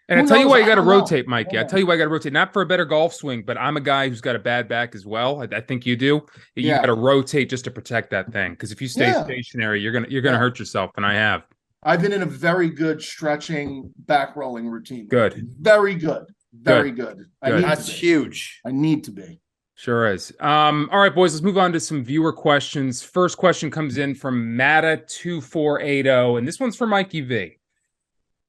and I tell you why you got to rotate, Mikey. I tell you why you got to rotate, not for a better golf swing, but I'm a guy who's got a bad back as well. I think you do. You got to rotate just to protect that thing, because if you stay stationary, you're gonna hurt yourself. And I've been in a very good stretching, back rolling routine. Good, very good, very good. That's huge. I need to be. Sure is. All right, boys, let's move on to some viewer questions. First question comes in from Matta2480, and this one's for Mikey V.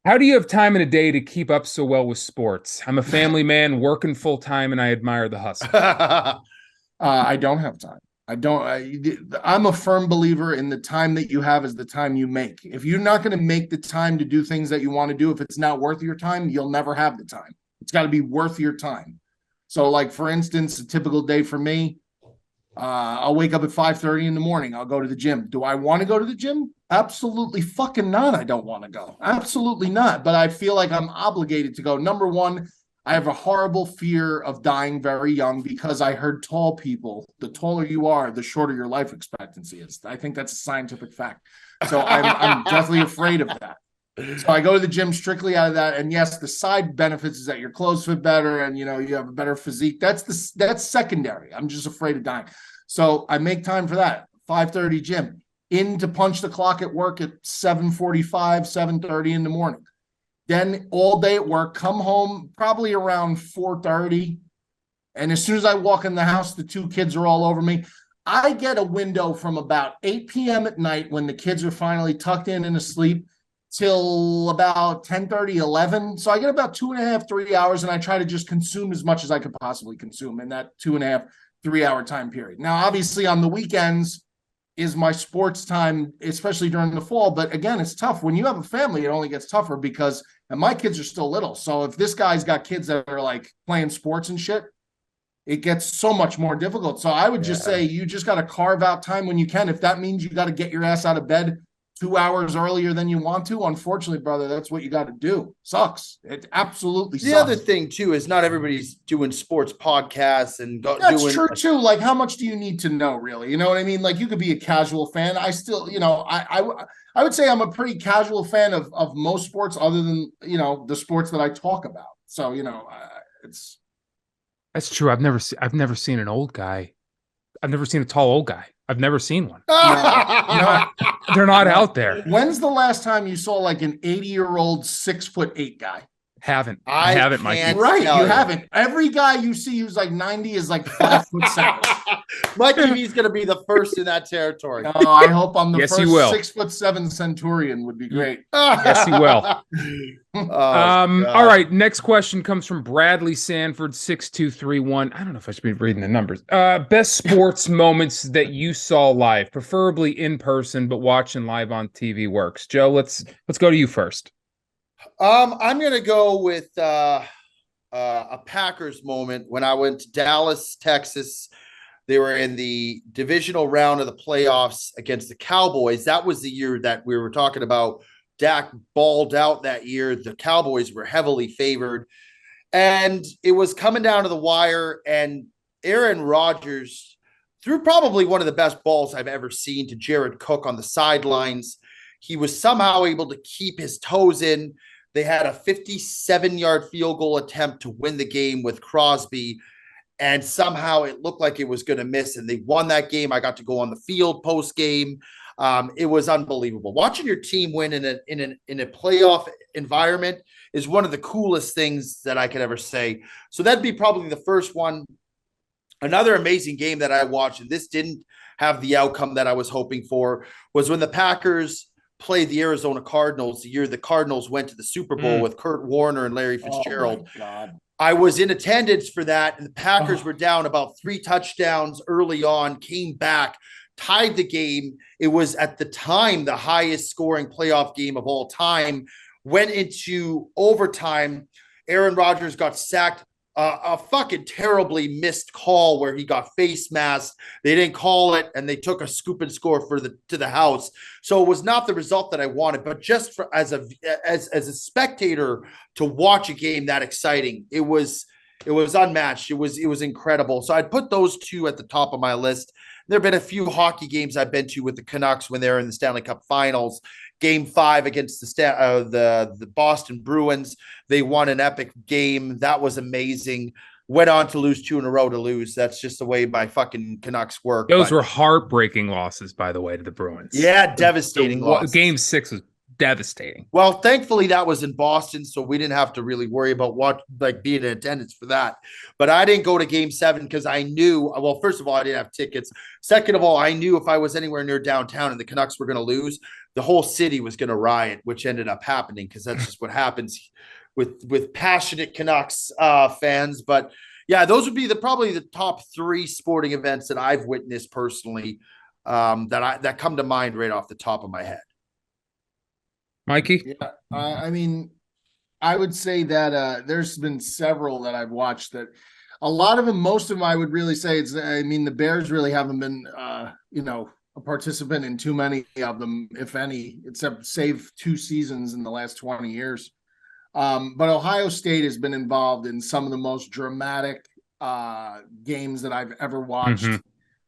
How do you have time in a day to keep up so well with sports? I'm a family man working full time, and I admire the hustle. I don't have time. I'm a firm believer in the time that you have is the time you make. If you're not going to make the time to do things that you want to do, if it's not worth your time, you'll never have the time. It's got to be worth your time. So like, for instance, a typical day for me, I'll wake up at 5:30 in the morning. I'll go to the gym. Do I want to go to the gym? Absolutely fucking not. I don't want to go. Absolutely not. But I feel like I'm obligated to go. Number one, I have a horrible fear of dying very young because I heard tall people, the taller you are, the shorter your life expectancy is. I think that's a scientific fact. So I'm definitely afraid of that. So I go to the gym strictly out of that. And yes, the side benefits is that your clothes fit better and, you have a better physique. That's secondary. I'm just afraid of dying. So I make time for that. 5:30 gym. In to punch the clock at work at 7:45, 7:30 in the morning. Then all day at work, come home probably around 4:30. And as soon as I walk in the house, the 2 kids are all over me. I get a window from about 8 p.m. at night when the kids are finally tucked in and asleep till about 10:30, 11. So I get about 2.5, 3 hours, and I try to just consume as much as I could possibly consume in that 2.5, 3 hour time period. Now, obviously on the weekends is my sports time, especially during the fall. But again, it's tough. When you have a family, it only gets tougher because, and my kids are still little. So if this guy's got kids that are like playing sports and shit, it gets so much more difficult. So I would just say you just got to carve out time when you can. If that means you got to get your ass out of bed 2 hours earlier than you want to. Unfortunately, brother, that's what you got to do. Sucks. It absolutely sucks. The other thing too is not everybody's doing sports podcasts and that's true too. Like, how much do you need to know, really? You know what I mean? Like, you could be a casual fan. I still, I would say I'm a pretty casual fan of most sports, other than the sports that I talk about. So that's true. I've never seen an old guy. I've never seen a tall old guy. I've never seen one. No, they're not out there. When's the last time you saw like an 80-year-old 6'8" guy? I haven't, Mikey. Right, you haven't. Every guy you see who's like 90 is like 5'7". Mikey V is going to be the first in that territory. Oh, I hope I'm the yes, first. He will. 6'7" Centurion would be great. Yes, he will. All right. Next question comes from Bradley Sanford, 6231. I don't know if I should be reading the numbers. Best sports moments that you saw live, preferably in person, but watching live on TV works. Joe, let's go to you first. I'm going to go with a Packers moment when I went to Dallas, Texas. They were in the divisional round of the playoffs against the Cowboys. That was the year that we were talking about. Dak balled out that year. The Cowboys were heavily favored. And it was coming down to the wire. And Aaron Rodgers threw probably one of the best balls I've ever seen to Jared Cook on the sidelines. He was somehow able to keep his toes in. They had a 57-yard field goal attempt to win the game with Crosby. And somehow it looked like it was going to miss, and they won that game. I got to go on the field post game. It was unbelievable. Watching your team win in a playoff environment is one of the coolest things that I could ever say. So that'd be probably the first one. Another amazing game that I watched, and this didn't have the outcome that I was hoping for, was when the Packers played the Arizona Cardinals the year the Cardinals went to the Super Bowl with Kurt Warner and Larry Fitzgerald. Oh my God. I was in attendance for that, and the Packers were down about 3 touchdowns early on, came back, tied the game. It was at the time the highest scoring playoff game of all time. Went into overtime. Aaron Rodgers got sacked. A fucking terribly missed call where he got face masked. They didn't call it, and they took a scoop and score to the house. So it was not the result that I wanted, but just as a spectator to watch a game that exciting, it was unmatched. It was incredible. So I'd put those two at the top of my list. There have been a few hockey games I've been to with the Canucks when they're in the Stanley Cup Finals. Game 5 against the Boston Bruins. They won an epic game. That was amazing. Went on to lose 2 in a row to lose. That's just the way my fucking Canucks work. Those were heartbeaking losses, by the way, to the Bruins. Yeah, devastating losses. Game 6 was devastating. Well, thankfully that was in Boston, so we didn't have to really worry about being in attendance for that. But I didn't go to Game 7 because I knew, well, first of all, I didn't have tickets. Second of all, I knew if I was anywhere near downtown and the Canucks were going to lose, the whole city was going to riot, which ended up happening because that's just what happens with passionate Canucks fans. But yeah, those would be probably the top 3 sporting events that I've witnessed personally that come to mind right off the top of my head. Mikey? Yeah, I mean, I would say that there's been several that I've watched that a lot of them, most of them I would really say the Bears really haven't been, a participant in too many of them, if any, except save 2 seasons in the last 20 years. But Ohio State has been involved in some of the most dramatic games that I've ever watched. Mm-hmm.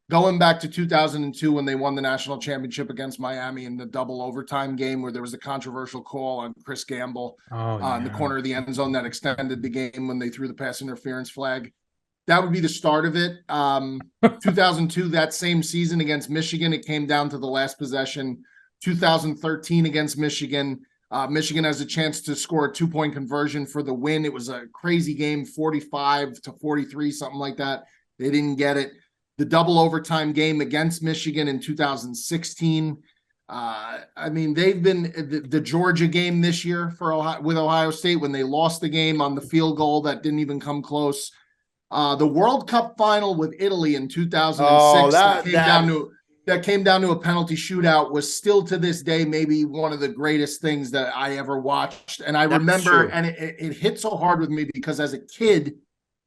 Going back to 2002 when they won the national championship against Miami in the double overtime game where there was a controversial call on Chris Gamble in the corner of the end zone that extended the game when they threw the pass interference flag. That would be the start of it. 2002, that same season against Michigan, it came down to the last possession. 2013 against Michigan, Michigan has a chance to score a 2-point conversion for the win. It was a crazy game, 45-43, something like that. They didn't get it. The double overtime game against Michigan in 2016. They've been the Georgia game this year with Ohio State when they lost the game on the field goal that didn't even come close. The World Cup final with Italy in 2006 that came down to a penalty shootout was still to this day maybe one of the greatest things that I ever watched. And I remember, and it hit so hard with me because as a kid,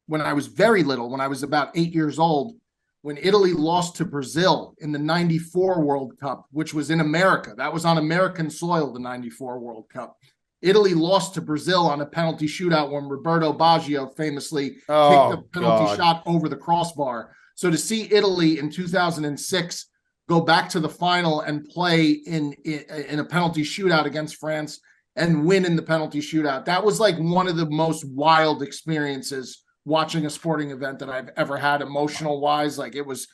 when I was very little, when I was about 8 years old, when Italy lost to Brazil in the 94 World Cup, which was in America. That was on American soil, the 94 World Cup. Italy lost to Brazil on a penalty shootout when Roberto Baggio famously kicked a penalty shot over the crossbar. So to see Italy in 2006 go back to the final and play in a penalty shootout against France and win in the penalty shootout, that was like one of the most wild experiences watching a sporting event that I've ever had, emotional wise. Like it was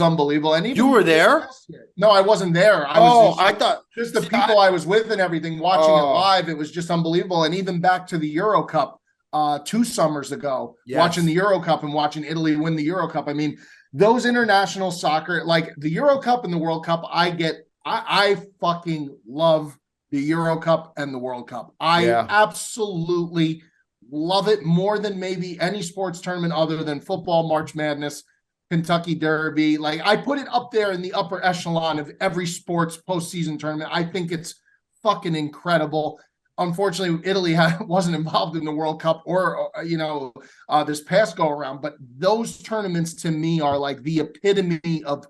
unbelievable. And even you were there? No, I wasn't there. I thought just the people I was with and everything watching it live. It was just unbelievable. And even back to the Euro Cup 2 summers ago, watching the Euro Cup and watching Italy win the Euro Cup. I mean, those international soccer, like the Euro Cup and the World Cup, I fucking love the Euro Cup and the World Cup. I absolutely love it more than maybe any sports tournament other than football, March Madness, Kentucky Derby. Like I put it up there in the upper echelon of every sports postseason tournament. I think it's fucking incredible. Unfortunately, Italy wasn't involved in the World Cup or this past go around, but those tournaments to me are like the epitome of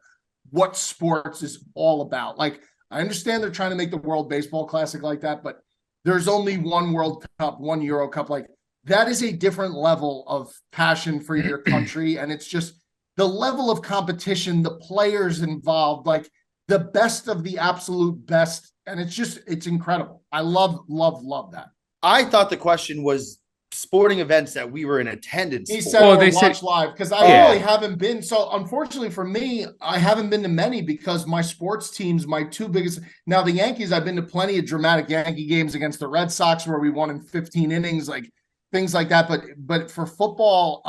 what sports is all about. Like I understand they're trying to make the World Baseball Classic like that, but there's only one World Cup, one Euro Cup. Like that is a different level of passion for your country. And it's just the level of competition, the players involved, like the best of the absolute best. And it's incredible. I love that. I thought the question was sporting events that we were in attendance. He said, they watch live because I really haven't been. So unfortunately for me, I haven't been to many because my sports teams, my 2 biggest. Now the Yankees, I've been to plenty of dramatic Yankee games against the Red Sox where we won in 15 innings, like things like that. But for football,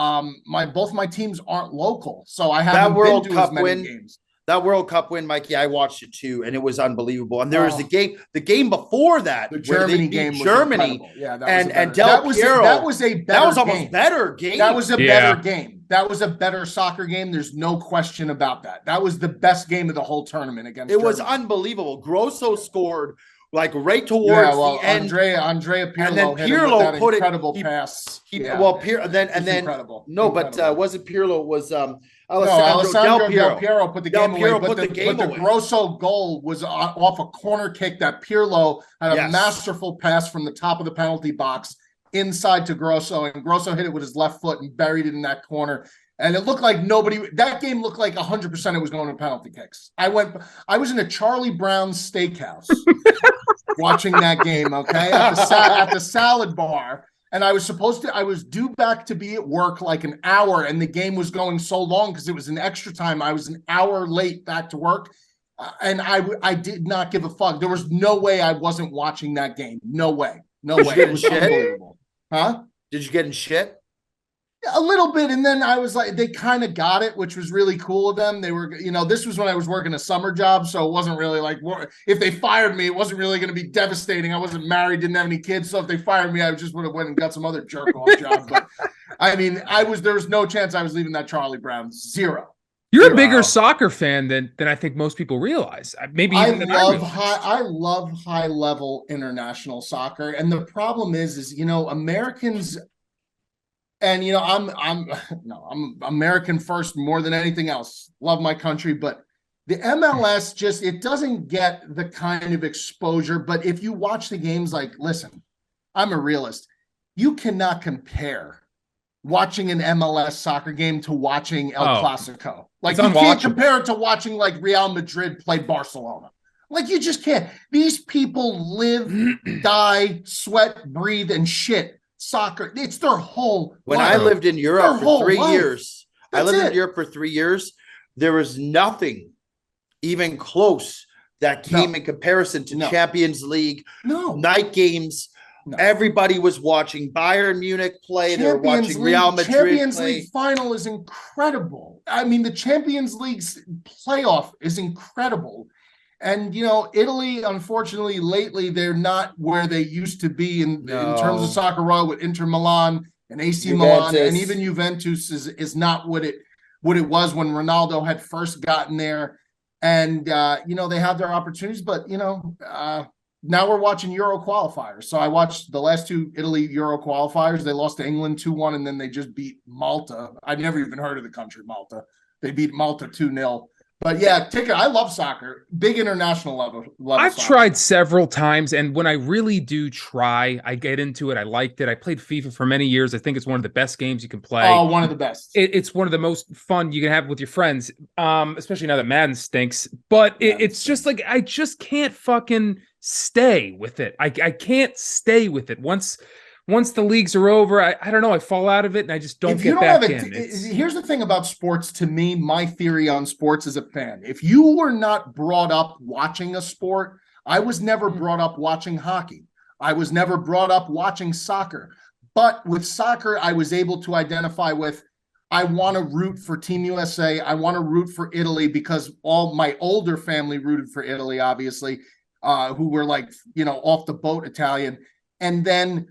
both my teams aren't local, so I haven't been to as many games. That World Cup win, Mikey, I watched it too, and it was unbelievable. And there was the game before that, the Germany game, Germany, that was almost better game. That was a better game. That was a better soccer game. There's no question about that. That was the best game of the whole tournament against. It was unbelievable. Grosso scored like right towards the end. Andrea Pirlo, and then Pirlo put incredible pass. Then incredible. No, incredible. But wasn't Pirlo? Was Alessandro Del Piero put the game away. But the Grosso goal was off a corner kick that Pirlo had a masterful pass from the top of the penalty box inside to Grosso, and Grosso hit it with his left foot and buried it in that corner. And it looked like that game looked like 100% it was going to penalty kicks. I was in a Charlie Brown's steakhouse watching that game, okay, at the salad bar. And I was due back to be at work like an hour, and the game was going so long because it was an extra time. I was an hour late back to work, and I did not give a fuck. There was no way I wasn't watching that game. No way. It was unbelievable. Huh? Did you get in shit? A little bit, and then I was like, they kind of got it, which was really cool of them. They were, this was when I was working a summer job, so it wasn't really like, if they fired me, it wasn't really going to be devastating. I wasn't married, didn't have any kids, so if they fired me, I just would have went and got some other jerk off job. But I mean, there was no chance I was leaving that Charlie Brown. Zero. You're a bigger soccer fan than I think most people realize. Maybe even I love high level international soccer, and the problem is Americans. And I'm American first more than anything else. Love my country, but the MLS it doesn't get the kind of exposure. But if you watch the games, like, listen, I'm a realist. You cannot compare watching an MLS soccer game to watching El Clasico. Like, you can't compare it to watching like Real Madrid play Barcelona. Like, you just can't. These people live, die, sweat, breathe, and shit soccer. It's their whole life. I lived in Europe for 3 years. In Europe for 3 years. There was nothing even close that came in comparison to Champions League night games. Everybody was watching Bayern Munich play. They were watching Real Madrid Champions play. League final is incredible. I mean, the Champions League's playoff is incredible. And, Italy, unfortunately, lately, they're not where they used to be in terms of soccer royal with Inter Milan and AC Milan. And even Juventus is not what it was when Ronaldo had first gotten there. And, they have their opportunities. But, now we're watching Euro qualifiers. So I watched the last 2 Italy Euro qualifiers. They lost to England 2-1, and then they just beat Malta. I'd never even heard of the country, Malta. They beat Malta 2-0. But yeah, I love soccer. Big international level I've soccer. tried several times, and when I really do try, I get into it. I liked it. I played FIFA for many years. I think it's one of the best games you can play. Oh, one of the best. It's one of the most fun you can have with your friends, especially now that Madden stinks. But it's just like I just can't fucking stay with it. I can't stay with it. Once the leagues are over, I don't know. I fall out of it, and I just don't get back in. Here's the thing about sports. To me, my theory on sports as a fan: if you were not brought up watching a sport, I was never brought up watching hockey. I was never brought up watching soccer. But with soccer, I was able to identify with. I want to root for Team USA. I want to root for Italy because all my older family rooted for Italy, obviously, who were like off the boat Italian, and then.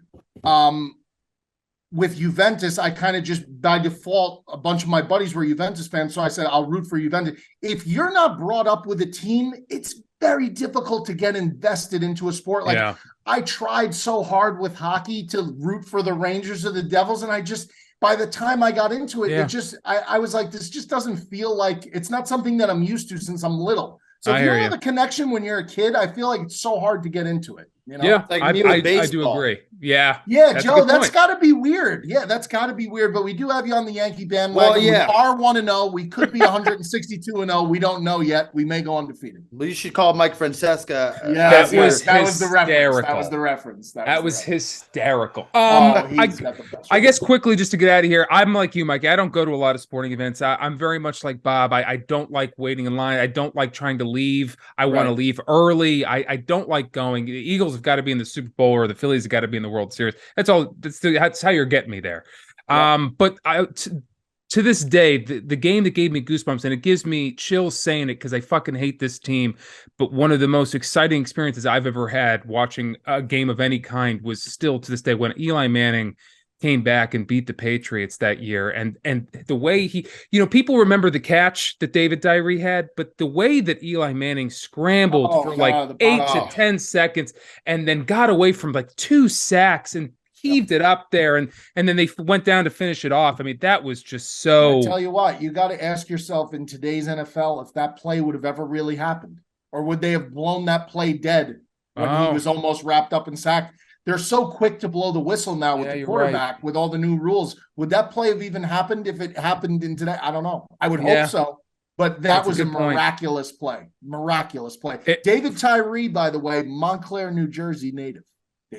With Juventus, I kind of just by default, a bunch of my buddies were Juventus fans, so I said I'll root for Juventus. If you're not brought up with a team, it's very difficult to get invested into a sport. Like I tried so hard with hockey to root for the Rangers or the Devils, and I just by the time I got into it, it just I was like, this just doesn't feel like it's not something that I'm used to since I'm little. So if you don't have a connection when you're a kid, I feel like it's so hard to get into it. Yeah, like I do agree. Yeah, Joe, that's got to be weird. Yeah, that's got to be weird. But we do have you on the Yankee bandwagon. Well, we are 1-0. We could be 162-0. We don't know yet. We may go undefeated. Well, you should call Mike Francesca. Yeah, that was the reference. That was the reference. That was hysterical. I guess quickly, just to get out of here, I'm like you, Mike. I don't go to a lot of sporting events. I'm very much like Bob. I don't like waiting in line. I don't like trying to leave. I want to leave early. I don't like going. The Eagles have got to be in the Super Bowl, or the Phillies have got to be in the World Series. That's how you're getting me there. But to this day, the game that gave me goosebumps, and it gives me chills saying it because I fucking hate this team, but one of the most exciting experiences I've ever had watching a game of any kind was still to this day when Eli Manning came back and beat the Patriots that year. And the way he, people remember the catch that David Tyree had, but the way that Eli Manning scrambled for 8 to 10 seconds and then got away from like 2 sacks and heaved it up there. And then they went down to finish it off. I mean, that was just so. I tell you what, you got to ask yourself in today's NFL if that play would have ever really happened, or would they have blown that play dead when he was almost wrapped up and sacked? They're so quick to blow the whistle now with the quarterback, with all the new rules. Would that play have even happened if it happened in today? I don't know. I would hope so. But that was a miraculous play. Miraculous play. David Tyree, by the way, Montclair, New Jersey native.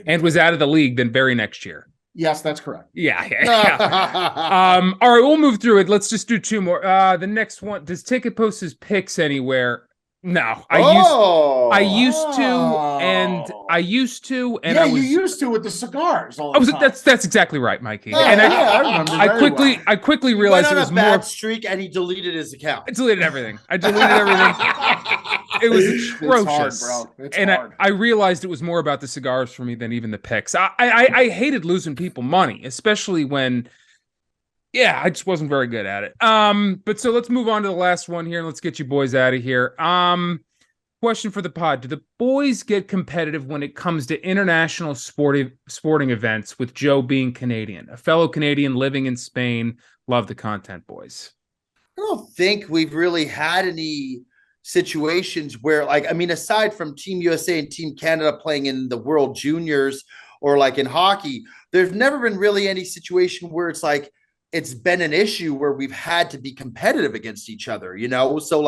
And was out of the league then very next year. Yes, that's correct. Yeah. All right, we'll move through it. Let's just do 2 more. The next one, does Ticket post his picks anywhere? No, I used to, and you used to with the cigars. That's exactly right, Mikey. I remember. I quickly realized it was more bad streak, and he deleted his account. I deleted everything. It was atrocious, it's hard, bro. It's and hard. I realized it was more about the cigars for me than even the picks. I hated losing people money, especially when. Yeah, I just wasn't very good at it. But so let's move on to the last one here and let's get you boys out of here. Question for the pod. Do the boys get competitive when it comes to international sporting events with Joe being Canadian, a fellow Canadian living in Spain? Love the content, boys. I don't think we've really had any situations where, aside from Team USA and Team Canada playing in the World Juniors or like in hockey, there's never been really any situation where it's like, it's been an issue where we've had to be competitive against each other, So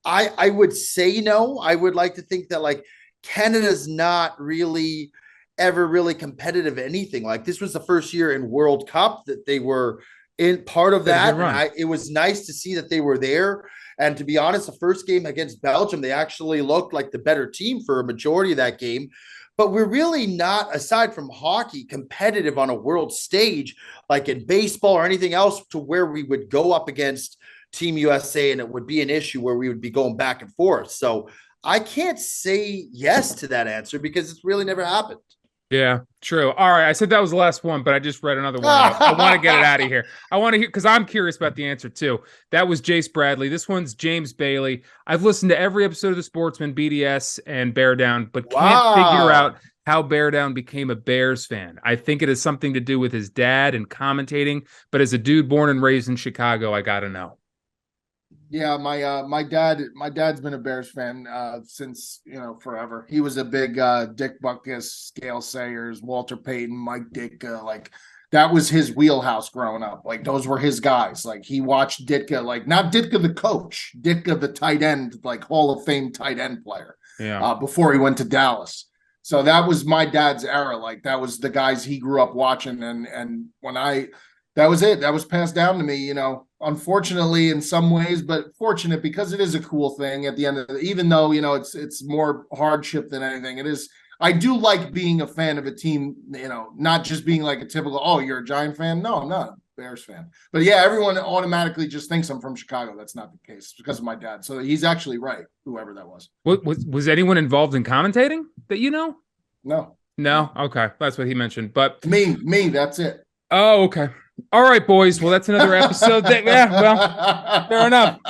I would say no. I would like to think that Canada's not really ever really competitive anything. Like this was the first year in World Cup that they were in part of that. And it was nice to see that they were there. And to be honest, the first game against Belgium, they actually looked like the better team for a majority of that game. But we're really not, aside from hockey, competitive on a world stage, like in baseball or anything else, to where we would go up against Team USA and it would be an issue where we would be going back and forth. So I can't say yes to that answer because it's really never happened. Yeah, true. All right. I said that was the last one, but I just read another one. I want to get it out of here. I want to hear, because I'm curious about the answer too. That was Jace Bradley. This one's James Bailey. I've listened to every episode of the Sportsmen, BDS, and Bear Down, but can't figure out how Bear Down became a Bears fan. I think it has something to do with his dad and commentating, but as a dude born and raised in Chicago, I got to know. Yeah, my dad's been a Bears fan since forever. He was a big Dick Butkus, Scale Sayers, Walter Payton, Mike Ditka, like that was his wheelhouse growing up. Like those were his guys. Like he watched Ditka, like not Ditka the coach, Ditka the tight end, like Hall of Fame tight end player. Yeah. Before he went to Dallas. So that was my dad's era. Like that was the guys he grew up watching, and when that was it. That was passed down to me, unfortunately in some ways, but fortunate because it is a cool thing at the end of it, even though, it's more hardship than anything. It is. I do like being a fan of a team, not just being like a typical, oh, you're a Giant fan. No, I'm not a Bears fan. But yeah, everyone automatically just thinks I'm from Chicago. That's not the case because of my dad. So he's actually right, whoever that was. Was anyone involved in commentating that you know? No. No? Okay. That's what he mentioned. But me, that's it. Oh, okay. All right, boys. Well, that's another episode. Fair enough.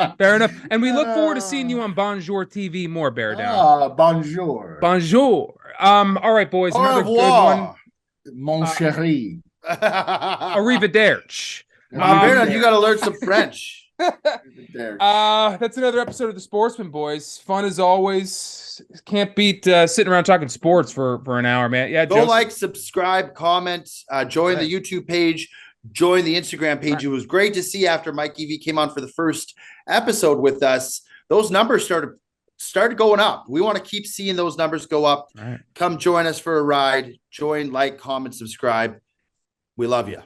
And we look forward to seeing you on Bonjour TV more, Bear Down. Bonjour. All right, boys. Another good one. Mon chéri. Arrivederci. Bear Down, you got to learn some French. That's another episode of the Sportsmen, boys. Fun as always. Can't beat sitting around talking sports for an hour, man. Yeah, go like, subscribe, comment, join the YouTube page, join the Instagram page. It was great to see after Mikey V came on for the first episode with us. Those numbers started going up. We want to keep seeing those numbers go up. Right. Come join us for a ride. Join, like, comment, subscribe. We love you.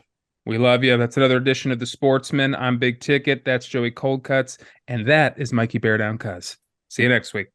We love you. That's another edition of the Sportsman. I'm Big Ticket. That's Joey Coldcuts. And that is Mikey Bear Down Cuz. See you next week.